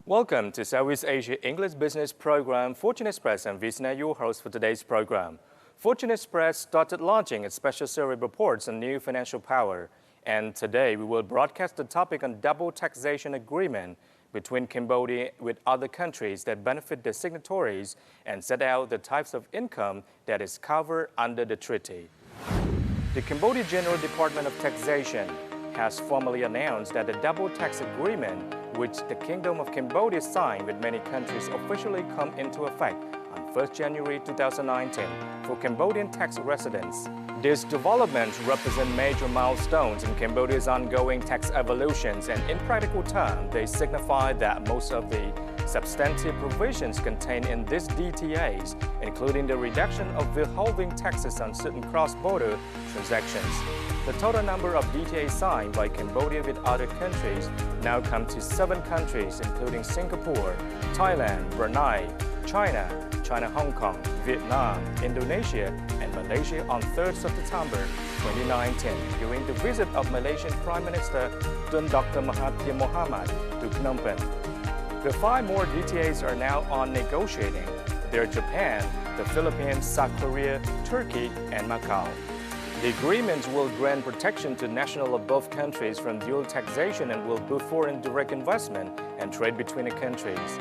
Welcome to Southeast Asia English Business Program. Fortune Express and Visna, your host for today's program. Fortune Express started launching its special series reports on new financial power. And today we will broadcast the topic on double taxation agreement between Cambodia with other countries that benefit the signatories and set out the types of income that is covered under the treaty. The Cambodia General Department of Taxation has formally announced that the double tax agreement which the Kingdom of Cambodia signed with many countries officially come into effect on 1st January 2019 for Cambodian tax residents. These developments represent major milestones in Cambodia's ongoing tax evolutions, and in practical terms, they signify that most of the substantive provisions contained in these DTAs, including the reduction of withholding taxes on certain cross-border transactions. The total number of DTAs signed by Cambodia with other countries now come to 7 countries, including Singapore, Thailand, Brunei, China-Hong Kong, Vietnam, Indonesia, and Malaysia on 3rd September 2019 during the visit of Malaysian Prime Minister Tun Dr. Mahathir Mohamad to Phnom Penh. The 5 more DTAs are now on negotiating. They are Japan, the Philippines, South Korea, Turkey, and Macau. The agreements will grant protection to nationals of both countries from dual taxation and will boost foreign direct investment and trade between the countries.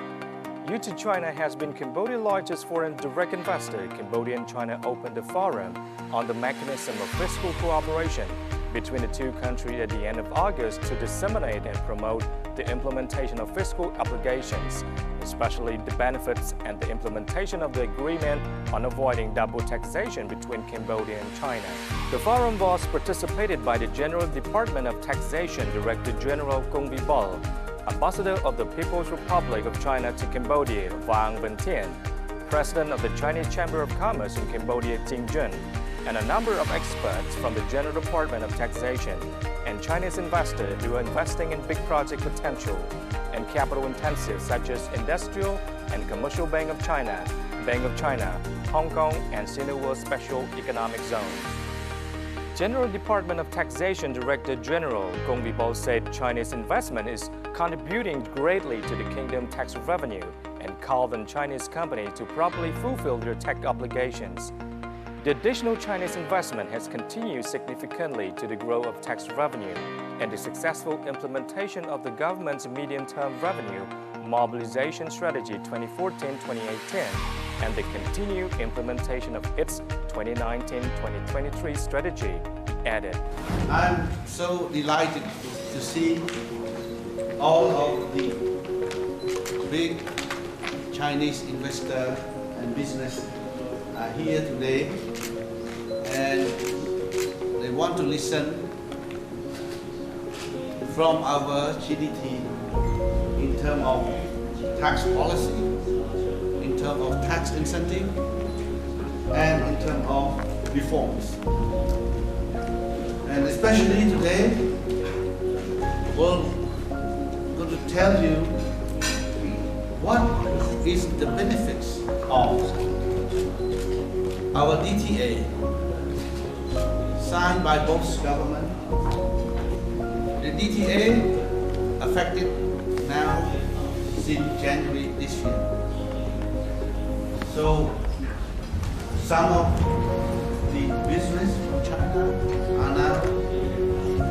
Due to China has been Cambodia's largest foreign direct investor, Cambodia and China opened a forum on the mechanism of fiscal cooperation between the two countries at the end of August to disseminate and promote the implementation of fiscal obligations, especially the benefits and the implementation of the agreement on avoiding double taxation between Cambodia and China. The forum was participated by the General Department of Taxation Director General Kong Vibol, Ambassador of the People's Republic of China to Cambodia, Wang Ventian, President of the Chinese Chamber of Commerce in Cambodia, Ting Jun, and a number of experts from the General Department of Taxation and Chinese investors who are investing in big project potential and capital intensive such as Industrial and Commercial Bank of China, Hong Kong, and Sino Special Economic Zone. General Department of Taxation Director General Kong Vibol said Chinese investment is contributing greatly to the kingdom tax revenue and called on Chinese companies to properly fulfill their tax obligations. The additional Chinese investment has contributed significantly to the growth of tax revenue and the successful implementation of the government's medium-term revenue mobilization strategy 2014-2018 and the continued implementation of its 2019-2023 strategy, he added. I'm so delighted to see all of the big Chinese investors and business are here today, and they want to listen from our GDT in terms of tax policy, in terms of tax incentive, and in terms of reforms. And especially today, we're going to tell you what is the benefits of our DTA signed by both governments. The DTA affected now since January this year. So some of the business from China are now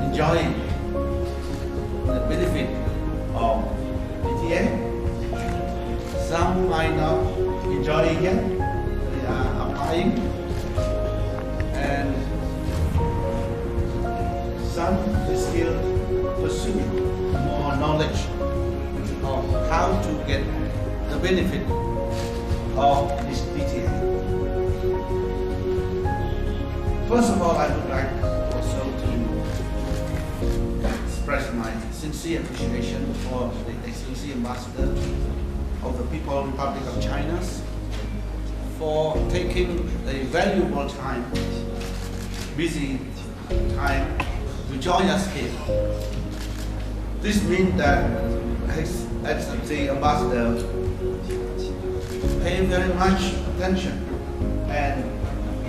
enjoying the benefit of DTA. Some might not enjoy it yet. They are applying, and some is still pursuing more knowledge of how to get the benefit of this DTA. First of all, I would like also to express my sincere appreciation for the Excellency Ambassador of the People's Republic of China for taking a valuable time, busy time, to join us here. This means that Excellency Ambassador pay very much attention and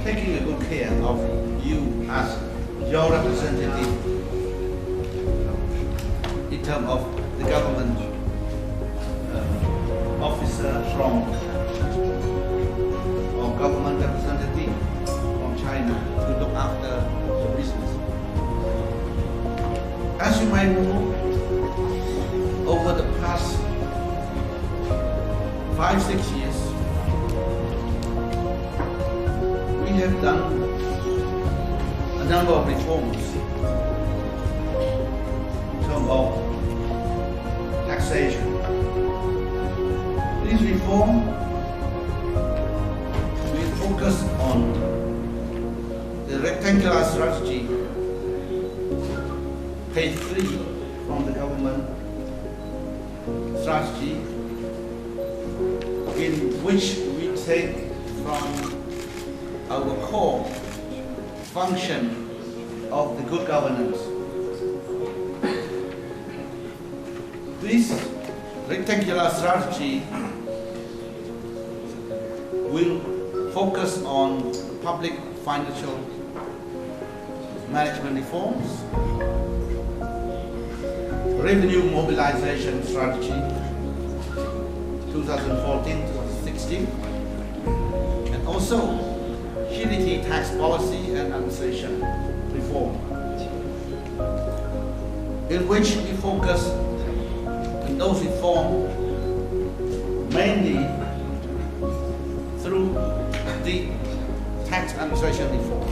taking a good care of you as your representative in terms of the government officer from or government representative from China to look after the business. As you might know, over the past 5-6 years, we have done a number of reforms in terms of taxation. This reform will focus on the rectangular strategy, page 3 from the government strategy, in which we take from our core function of the good governance. This rectangular strategy will focus on public financial management reforms, revenue mobilization strategy 2014-2016, and also unity tax policy and administration reform, in which we focus on those reforms mainly through the tax administration reform.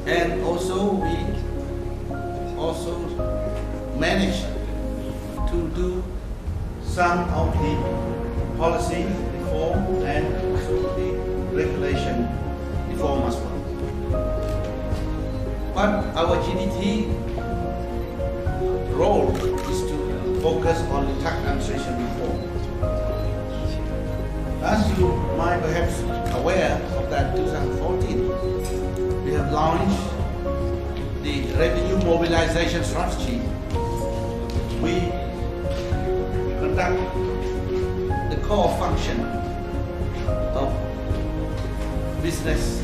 And also we also managed to do some of the policy reform and also the regulation reform as well. But our GDT role is to focus on the tax administration reform. As you might perhaps aware of that 2014, we have launched the revenue mobilization strategy. We conduct the core function of business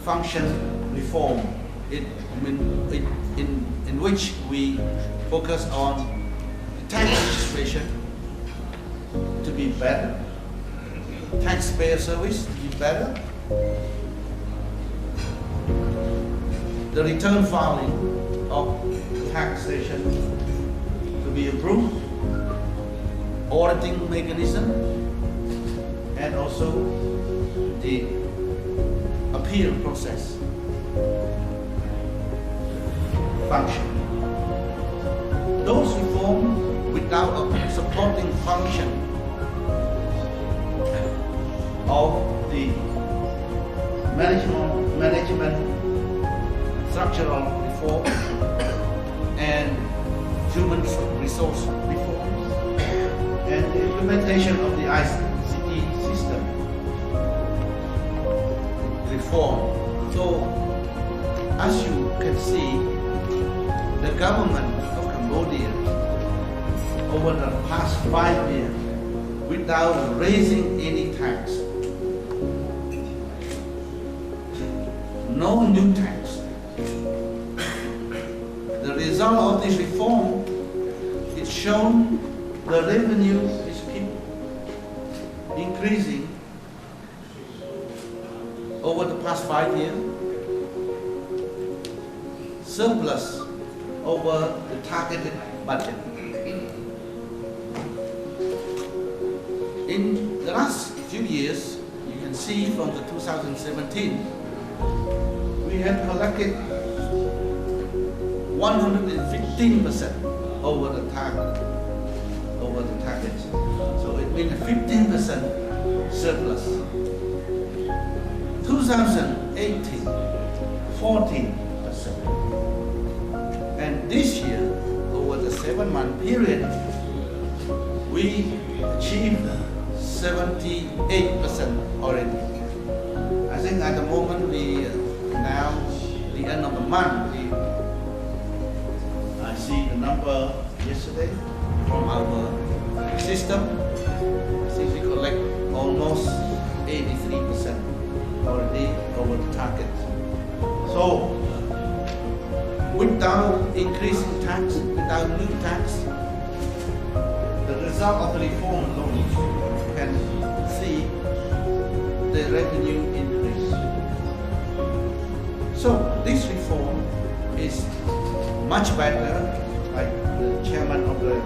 function reform in which we focus on the tax registration to be better, taxpayer service to be better, the return filing of taxation to be improved, auditing mechanism, and also the appeal process function. Those reforms without a supporting function of the management structural reform and human resource reform and the implementation of the ICT system reform. So, as you can see, the government of Cambodia over the past 5 years, without raising any tax, no new tax. The result of this reform is shown the revenue is keep increasing over the past 5 years, surplus over the targeted budget. In the last few years, you can see from the 2017, we have collected 115% over the target. So it means 15% surplus. 2018, 14%. And this year, over the 7-month period, we achieved 78% already. I think at the moment now the end of the month, I see the number yesterday from our system. I think we collect almost 83% already over the target. So without increasing tax, without new tax, result of the reform alone, you can see the revenue increase. So this reform is much better, like the chairman of the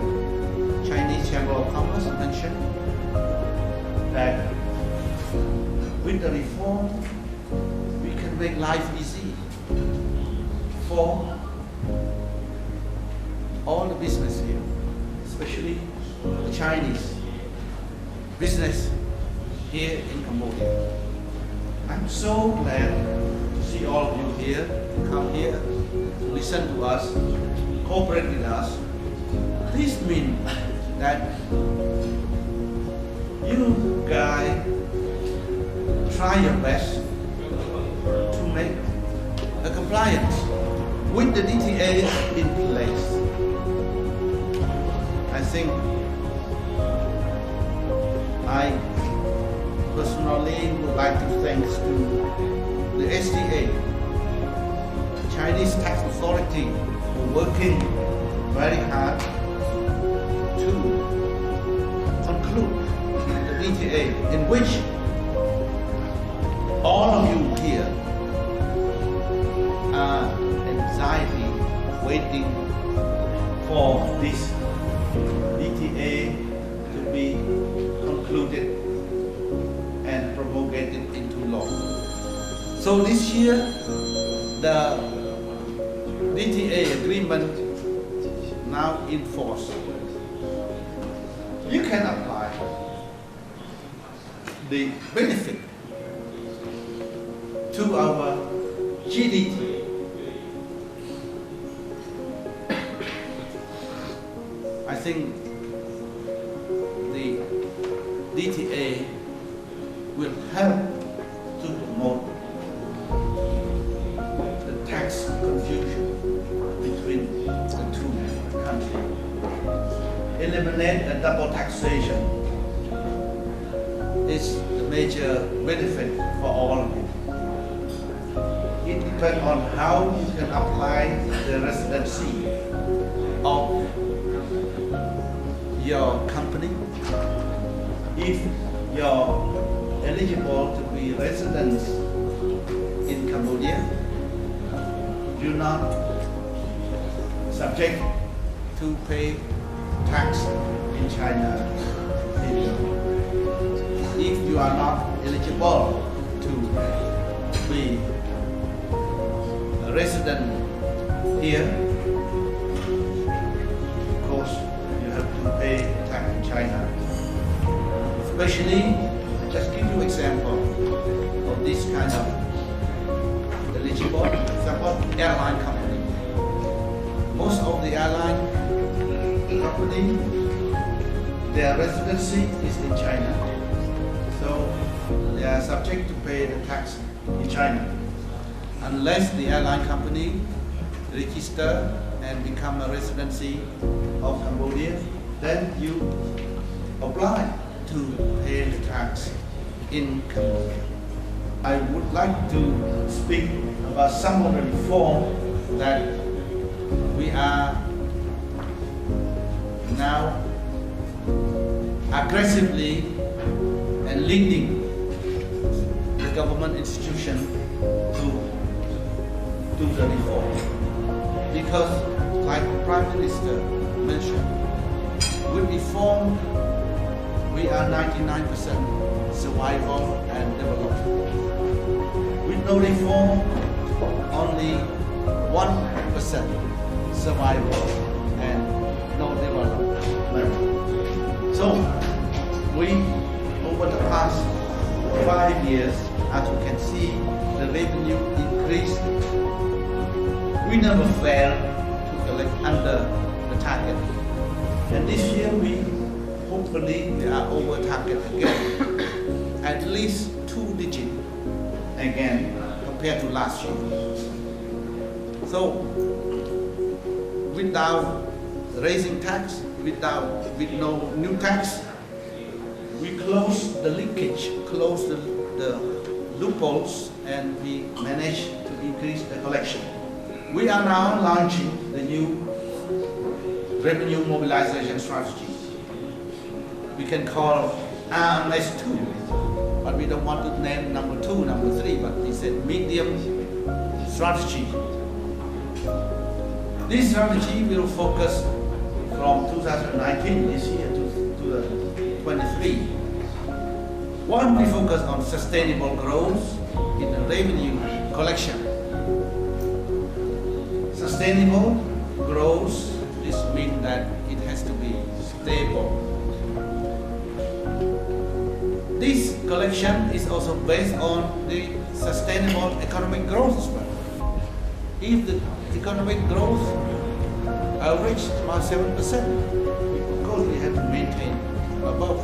Chinese Chamber of Commerce mentioned, that with the reform, we can make life easy for all the business here, especially the Chinese business here in Cambodia. I'm so glad to see all of you here, to come here, to listen to us, cooperate with us. This means that you guys try your best to make a compliance with the DTA in place. I think I personally would like to thank to the STA, Chinese Tax Authority, for working very hard to conclude the DTA, in which all of you here are anxiety waiting for this DTA to be concluded and promulgated into law. So this year, the DTA agreement now in force. You can apply the benefit to our GDP. I think the DTA will help to promote the tax confusion between the two countries. Eliminate a double taxation is the major benefit for all of you. It depends on how you can apply the residency of your company. If you're eligible to be residents in Cambodia, you're not subject to pay tax in China. If you are not eligible to be a resident here, of course you have to pay tax in China. Especially, I just give you example of this kind of eligible. Example, airline company. Most of the airline company, their residency is in China, so they are subject to pay the tax in China, unless the airline company register and become a residency of Cambodia. Then you apply to pay the tax in Cambodia. I would like to speak about some of the reform that we are now aggressively and leading the government institution to do the reform. Because, like the Prime Minister mentioned, with reform, we are 99% survival and development. With no reform, only 1% survival and no development. So, we, over the past 5 years, as you can see, the revenue increased. We never failed to collect under the target. And this year, hopefully, we are over target again, at least 2 digits again compared to last year. So, without raising tax, with no new tax, we close the leakage, close the loopholes, and we manage to increase the collection. We are now launching the new revenue mobilization strategy. we can call RMS2, but we don't want to name number 2, number 3, but it's a medium strategy. This strategy will focus from 2019, this year, to 23. One, we focus on sustainable growth in the revenue collection. Sustainable growth, this means that it has to be stable. This collection is also based on the sustainable economic growth as well. If the economic growth average about 7%, of course we have to maintain above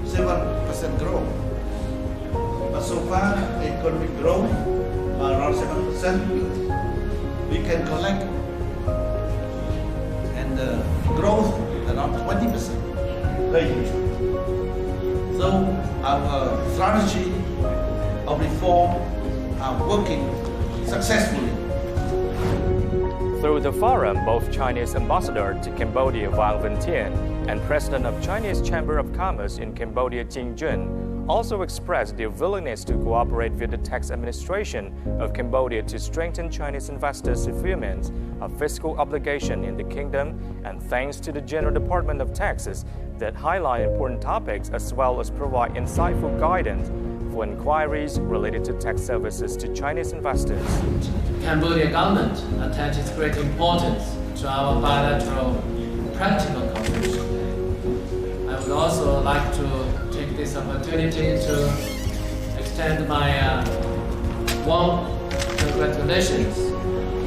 7% growth. But so far, the economic growth around 7%, we can collect, and the growth around 20% per year. So our strategy of reform are working successfully. Through the forum, both Chinese Ambassador to Cambodia Wang Ventian and President of Chinese Chamber of Commerce in Cambodia Jing Jun also expressed their willingness to cooperate with the tax administration of Cambodia to strengthen Chinese investors' fulfillment of fiscal obligation in the kingdom, and thanks to the General Department of Taxes that highlight important topics as well as provide insightful guidance for inquiries related to tax services to Chinese investors. Cambodia government attaches great importance to our bilateral practical cooperation. I would also like to take this opportunity to extend my warm congratulations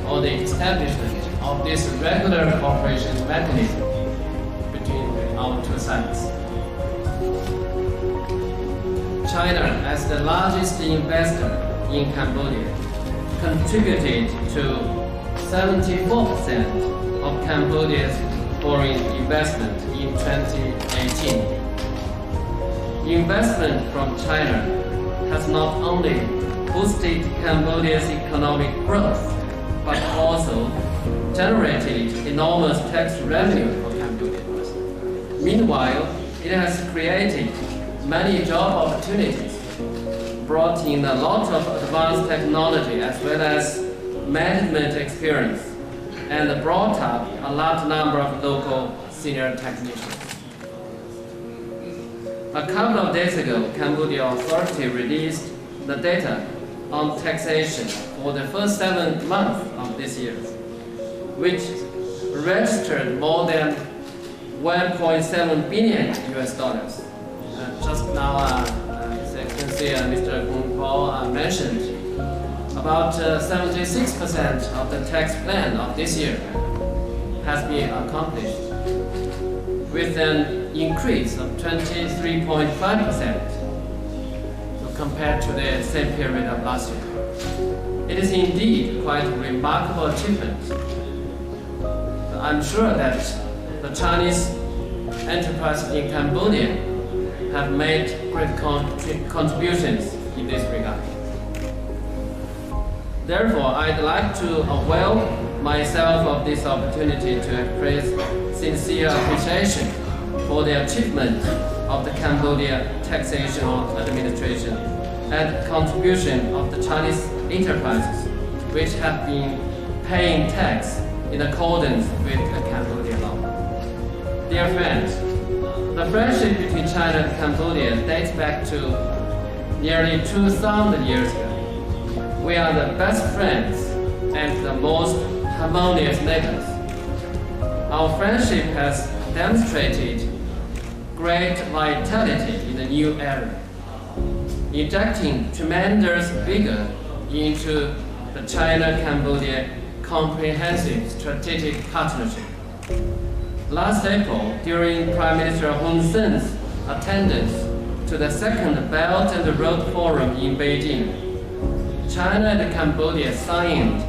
on the establishment of this regular cooperation mechanism between our two sides. China, as the largest investor in Cambodia, contributed to 74% of Cambodia's foreign investment in 2018. Investment from China has not only boosted Cambodia's economic growth, but also generated enormous tax revenue for Cambodia. Meanwhile, it has created many job opportunities, brought in a lot of advanced technology as well as management experience, and brought up a large number of local senior technicians. A couple of days ago, Cambodia authority released the data on taxation for the first 7 months of this year, which registered more than 1.7 billion US dollars. Just now, as you can see, Mr. Kong Vibol mentioned about 76% of the tax plan of this year has been accomplished, with an increase of 23.5% compared to the same period of last year. It is indeed quite a remarkable achievement. I'm sure that the Chinese enterprises in Cambodia have made great contributions in this regard. Therefore, I'd like to avail myself of this opportunity to express sincere appreciation for the achievement of the Cambodia Taxation Administration and contribution of the Chinese enterprises which have been paying tax in accordance with the Cambodia law. Dear friends, the friendship between China and Cambodia dates back to nearly 2,000 years ago. We are the best friends and the most harmonious neighbors. Our friendship has demonstrated great vitality in the new era, injecting tremendous vigor into the China-Cambodia comprehensive strategic partnership. Last April, during Prime Minister Hun Sen's attendance to the second Belt and Road Forum in Beijing, China and Cambodia signed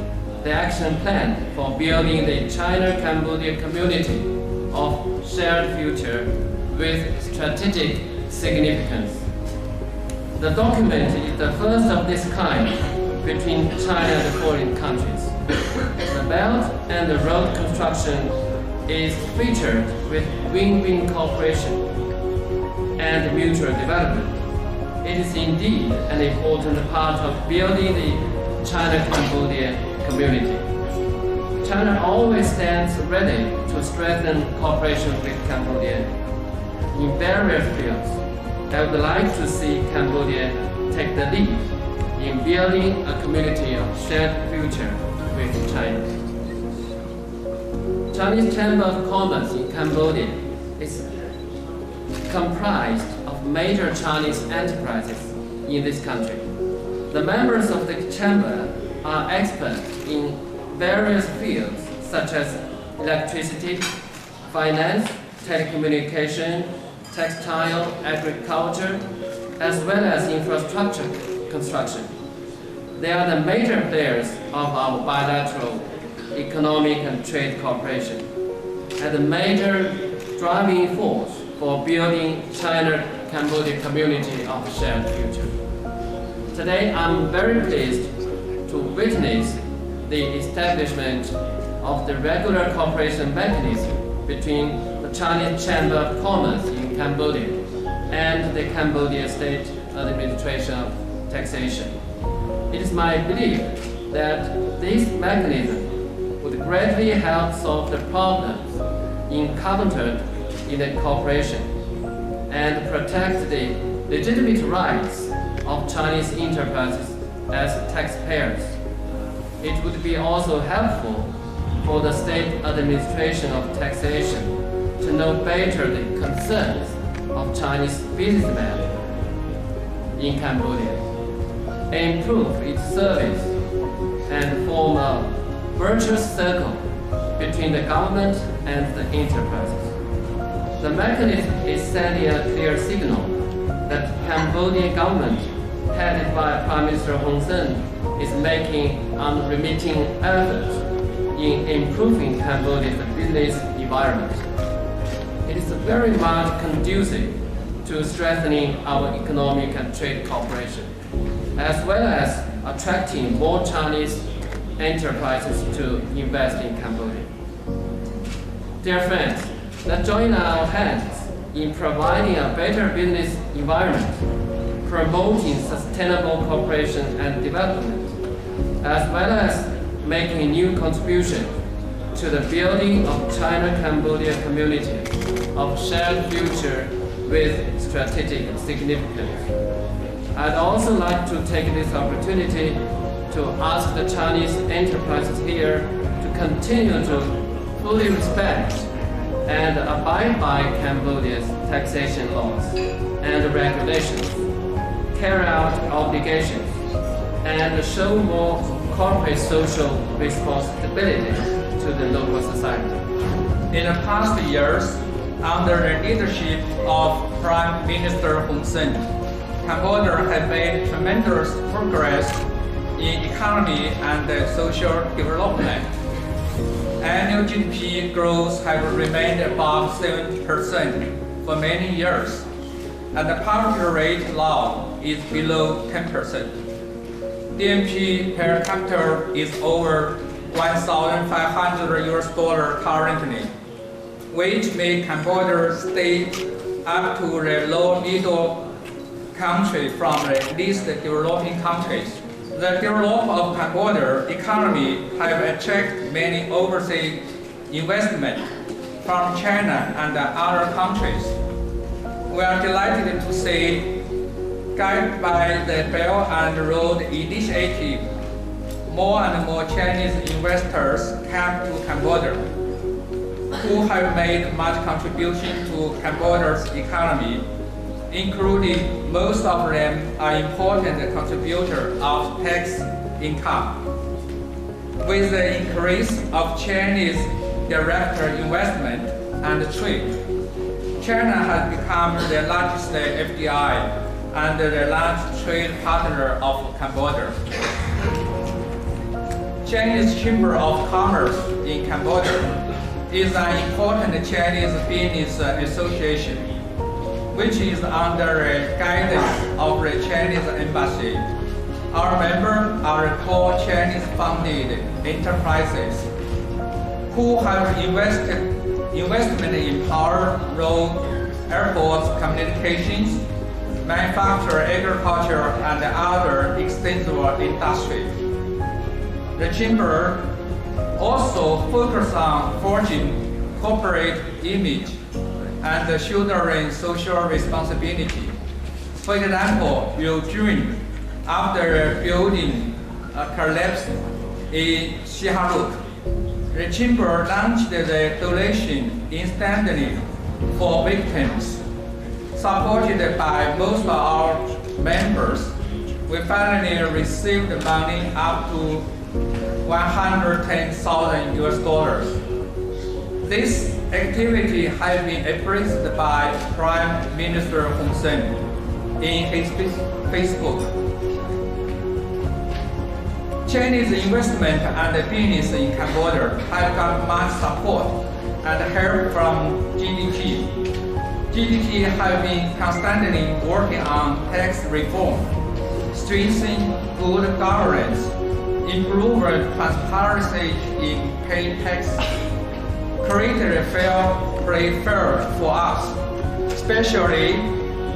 the action plan for building the China-Cambodia community of shared future with strategic significance. The document is the first of this kind between China and foreign countries. The Belt and the Road construction is featured with win-win cooperation. and mutual development. It is indeed an important part of building the China-Cambodia community. China always stands ready to strengthen cooperation with Cambodia in various fields. I would like to see Cambodia take the lead in building a community of shared future with China. Chinese Chamber of Commerce in Cambodia is comprised of major Chinese enterprises in this country. The members of the chamber are experts in various fields such as electricity, finance, telecommunication, textile, agriculture, as well as infrastructure construction. They are the major players of our bilateral economic and trade cooperation, and the major driving force for building China-Cambodia community of shared future. Today, I'm very pleased to witness the establishment of the regular cooperation mechanism between the Chinese Chamber of Commerce in Cambodia and the Cambodia State Administration of Taxation. It is my belief that this mechanism would greatly help solve the problems encountered in the cooperation and protect the legitimate rights of Chinese enterprises as taxpayers. It would be also helpful for the State Administration of Taxation to know better the concerns of Chinese businessmen in Cambodia, improve its service, and form a virtuous circle between the government and the enterprises. The mechanism is sending a clear signal that the Cambodian government, headed by Prime Minister Hun Sen, is making unremitting efforts in improving Cambodia's business environment. It is very much conducive to strengthening our economic and trade cooperation, as well as attracting more Chinese enterprises to invest in Cambodia. Dear friends, let's join our hands in providing a better business environment, promoting sustainable cooperation and development, as well as making new contributions to the building of China-Cambodia community of shared future with strategic significance. I'd also like to take this opportunity to ask the Chinese enterprises here to continue to fully respect and abide by Cambodia's taxation laws and regulations, carry out obligations, and show more corporate social responsibility to the local society. In the past years, under the leadership of Prime Minister Hun Sen, Cambodia has made tremendous progress in economy and social development. Annual GDP growth has remained above 7% for many years, and the poverty rate now is below 10%. DMP per capita is over $1,500 currently, which makes Cambodia stay up to the low-middle country from the least developing countries. The development of Cambodia economy have attracted many overseas investment from China and other countries. We are delighted to see, guided by the Belt and Road Initiative, more and more Chinese investors come to Cambodia, who have made much contribution to Cambodia's economy, including most of them are important contributors of tax income. With the increase of Chinese direct investment and trade, China has become the largest FDI and the largest trade partner of Cambodia. Chinese Chamber of Commerce in Cambodia is an important Chinese business association, which is under the guidance of the Chinese embassy. Our members are called Chinese-funded enterprises who have investment in power, road, airports, communications, manufacture, agriculture, and other extensive industries. The Chamber also focuses on forging corporate image and shouldering social responsibility. For example, June, after building collapsed in Sihanouk, the Chamber launched the donation instantly for victims. Supported by most of our members, we finally received money up to 110,000 US dollars. This activity has been appraised by Prime Minister Hun Sen in his Facebook. Chinese investment and business in Cambodia have got much support and help from GDP. GDP has been constantly working on tax reform, strengthening good governance, improving transparency in paying taxes, creating a fair play field for us, especially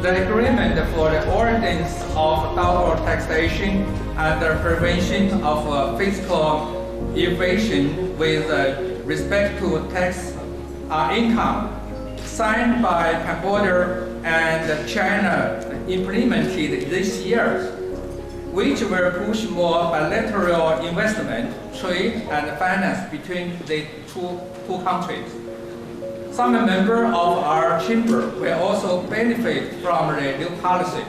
the agreement for the ordinance of double taxation and the prevention of fiscal evasion with respect to tax income, signed by Cambodia and China implemented this year, which will push more bilateral investment, trade, and finance between the two countries. Some members of our chamber will also benefit from the new policy.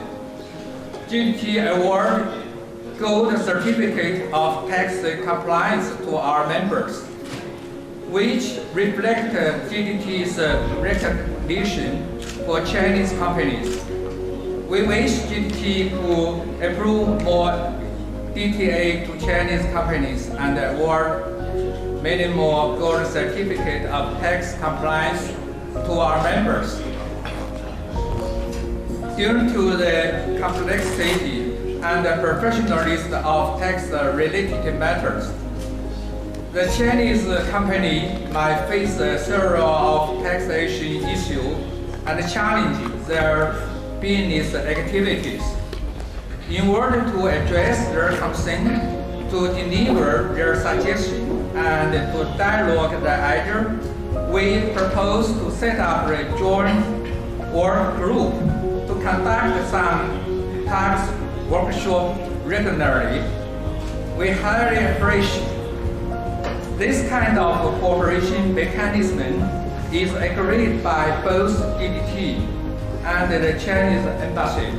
GDP award gold certificate of tax compliance to our members, which reflect GDP's recognition for Chinese companies. We wish GDP to approve more DTA to Chinese companies and award many more gold certificate of tax compliance to our members. Due to the complexity and the professionalism of tax-related matters, the Chinese company might face several of taxation issues and challenge their business activities. In order to address their concern, to deliver their suggestions, and to dialogue the idea, we propose to set up a joint work group to conduct some tax workshop regularly. We highly appreciate this kind of cooperation mechanism is agreed by both DDT and the Chinese embassy.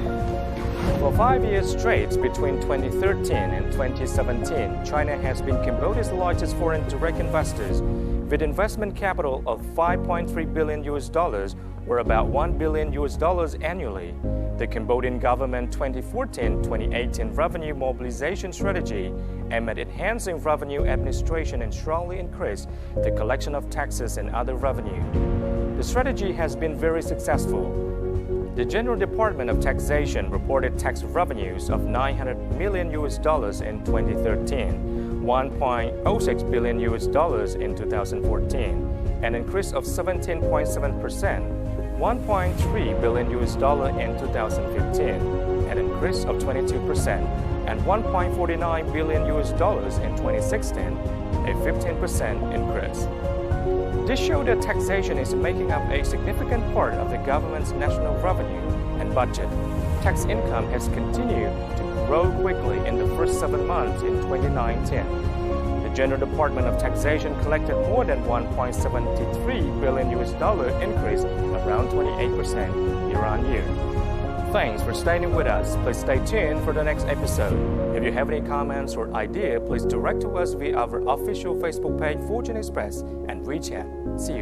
For 5 years straight, between 2013 and 2017, China has been Cambodia's largest foreign direct investors, with investment capital of $5.3 billion US dollars, or about $1 billion US dollars annually. The Cambodian government 2014-2018 revenue mobilization strategy aimed at enhancing revenue administration and strongly increased the collection of taxes and other revenue. The strategy has been very successful. The General Department of Taxation reported tax revenues of $900 million US dollars in 2013, $1.06 billion US dollars in 2014, an increase of 17.7%. $1.3 billion US dollar in 2015, an increase of 22%, and $1.49 billion US dollars in 2016, a 15% increase. This shows that taxation is making up a significant part of the government's national revenue and budget. Tax income has continued to grow quickly in the first 7 months in 2019. The General Department of Taxation collected more than $1.73 billion US dollar increase, around 28% year-on-year. Thanks for staying with us. Please stay tuned for the next episode. If you have any comments or idea, please direct to us via our official Facebook page, Fortune Express, and WeChat. See you.